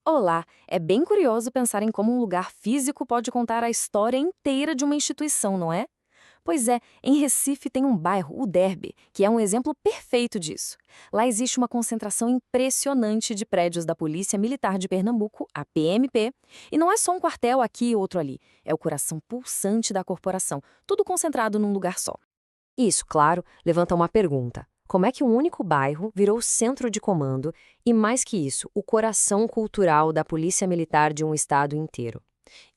Olá, é bem curioso pensar em como um lugar físico pode contar a história inteira de uma instituição, não é? Pois é, em Recife tem um bairro, o Derby, que é um exemplo perfeito disso. Lá existe uma concentração impressionante de prédios da Polícia Militar de Pernambuco, a PMP, e não é só um quartel aqui e outro ali, é o coração pulsante da corporação, tudo concentrado num lugar só. Isso, claro, levanta uma pergunta. Como é que um único bairro virou centro de comando e, mais que isso, o coração cultural da polícia militar de um estado inteiro?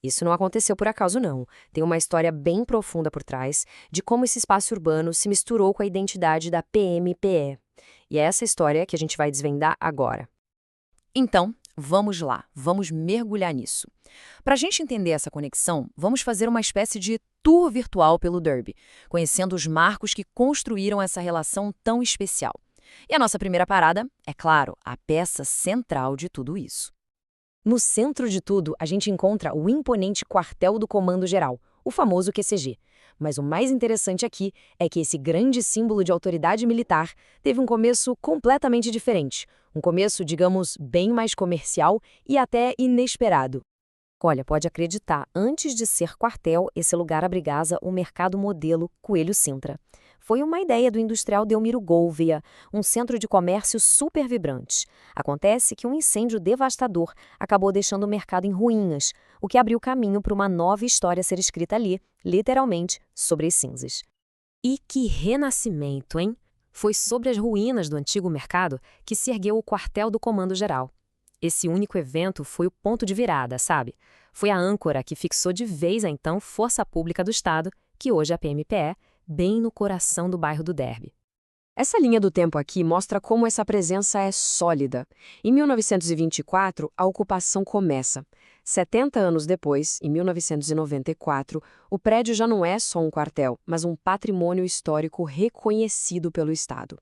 Isso não aconteceu por acaso, não. Tem uma história bem profunda por trás de como esse espaço urbano se misturou com a identidade da PMPE. E é essa história que a gente vai desvendar agora. Então, vamos lá, vamos mergulhar nisso. Para a gente entender essa conexão, vamos fazer uma espécie de tour virtual pelo Derby, conhecendo os marcos que construíram essa relação tão especial. E a nossa primeira parada, é claro, a peça central de tudo isso. No centro de tudo, a gente encontra o imponente Quartel do Comando Geral, o famoso QCG. Mas o mais interessante aqui é que esse grande símbolo de autoridade militar teve um começo completamente diferente. Um começo, digamos, bem mais comercial e até inesperado. Olha, pode acreditar, antes de ser quartel, esse lugar abrigava o mercado modelo Coelho Sintra. Foi uma ideia do industrial Delmiro Gouveia, um centro de comércio super vibrante. Acontece que um incêndio devastador acabou deixando o mercado em ruínas, o que abriu caminho para uma nova história ser escrita ali, literalmente, sobre as cinzas. E que renascimento, hein? Foi sobre as ruínas do antigo mercado que se ergueu o quartel do Comando Geral. Esse único evento foi o ponto de virada, sabe? Foi a âncora que fixou de vez a então Força Pública do Estado, que hoje é a PMPE, bem no coração do bairro do Derby. Essa linha do tempo aqui mostra como essa presença é sólida. Em 1924, a ocupação começa. 70 anos depois, em 1994, o prédio já não é só um quartel, mas um patrimônio histórico reconhecido pelo Estado.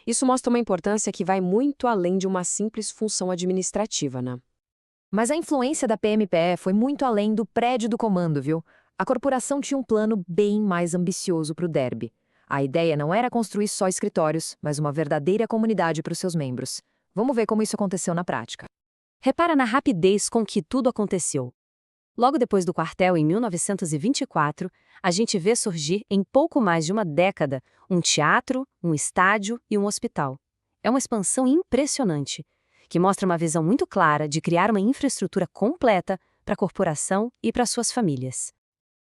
Isso mostra uma importância que vai muito além de uma simples função administrativa, né? Mas a influência da PMPE foi muito além do prédio do comando, viu? A corporação tinha um plano bem mais ambicioso para o Derby. A ideia não era construir só escritórios, mas uma verdadeira comunidade para os seus membros. Vamos ver como isso aconteceu na prática. Repara na rapidez com que tudo aconteceu. Logo depois do quartel, em 1924, a gente vê surgir, em pouco mais de uma década, um teatro, um estádio e um hospital. É uma expansão impressionante, que mostra uma visão muito clara de criar uma infraestrutura completa para a corporação e para suas famílias.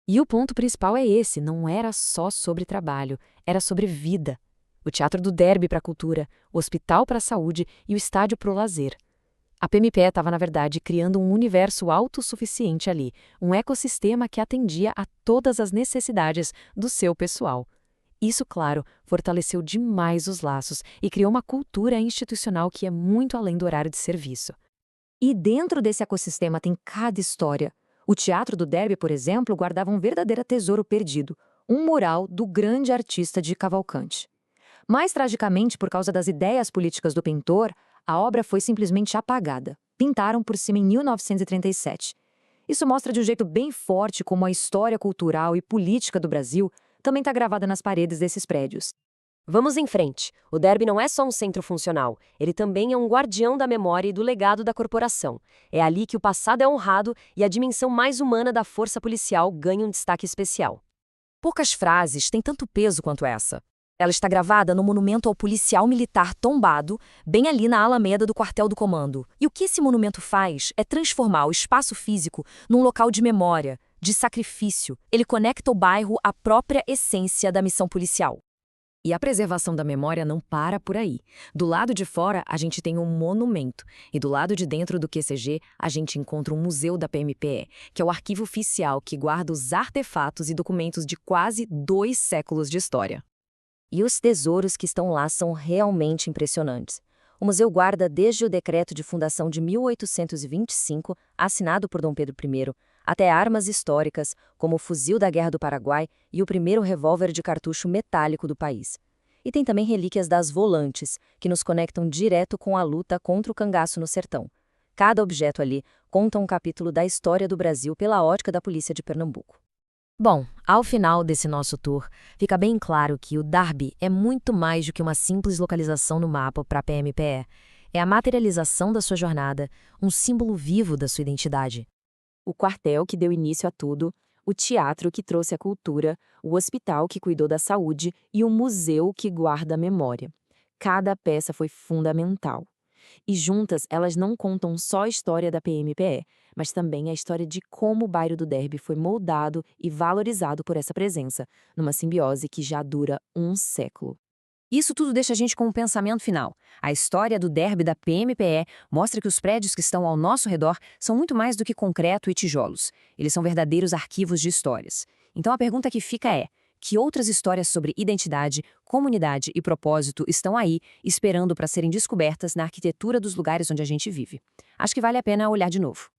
E o ponto principal é esse, não era só sobre trabalho, era sobre vida. O Teatro do Derby para a cultura, o hospital para a saúde e o estádio para o lazer. A PMPE estava, na verdade, criando um universo autossuficiente ali, um ecossistema que atendia a todas as necessidades do seu pessoal. Isso, claro, fortaleceu demais os laços e criou uma cultura institucional que é muito além do horário de serviço. E dentro desse ecossistema tem cada história. O Teatro do Derby, por exemplo, guardava um verdadeiro tesouro perdido, um mural do grande artista de Cavalcante. Mais tragicamente, por causa das ideias políticas do pintor, a obra foi simplesmente apagada. Pintaram por cima em 1937. Isso mostra de um jeito bem forte como a história cultural e política do Brasil também está gravada nas paredes desses prédios. Vamos em frente. O Derby não é só um centro funcional, ele também é um guardião da memória e do legado da corporação. É ali que o passado é honrado e a dimensão mais humana da força policial ganha um destaque especial. Poucas frases têm tanto peso quanto essa. Ela está gravada no monumento ao policial militar tombado, bem ali na alameda do quartel do comando. E o que esse monumento faz é transformar o espaço físico num local de memória, de sacrifício. Ele conecta o bairro à própria essência da missão policial. E a preservação da memória não para por aí. Do lado de fora, a gente tem um monumento. E do lado de dentro do QCG, a gente encontra um museu da PMPE, que é o arquivo oficial que guarda os artefatos e documentos de quase 2 séculos de história. E os tesouros que estão lá são realmente impressionantes. O museu guarda desde o decreto de fundação de 1825, assinado por Dom Pedro I, até armas históricas, como o fuzil da Guerra do Paraguai e o primeiro revólver de cartucho metálico do país. E tem também relíquias das volantes, que nos conectam direto com a luta contra o cangaço no sertão. Cada objeto ali conta um capítulo da história do Brasil pela ótica da Polícia de Pernambuco. Bom, ao final desse nosso tour, fica bem claro que o Derby é muito mais do que uma simples localização no mapa para a PMPE. É a materialização da sua jornada, um símbolo vivo da sua identidade. O quartel que deu início a tudo, o teatro que trouxe a cultura, o hospital que cuidou da saúde e o museu que guarda a memória. Cada peça foi fundamental. E juntas, elas não contam só a história da PMPE, mas também a história de como o bairro do Derby foi moldado e valorizado por essa presença, numa simbiose que já dura um século. Isso tudo deixa a gente com um pensamento final. A história do derby da PMPE mostra que os prédios que estão ao nosso redor são muito mais do que concreto e tijolos. Eles são verdadeiros arquivos de histórias. Então a pergunta que fica é: que outras histórias sobre identidade, comunidade e propósito estão aí, esperando para serem descobertas na arquitetura dos lugares onde a gente vive? Acho que vale a pena olhar de novo.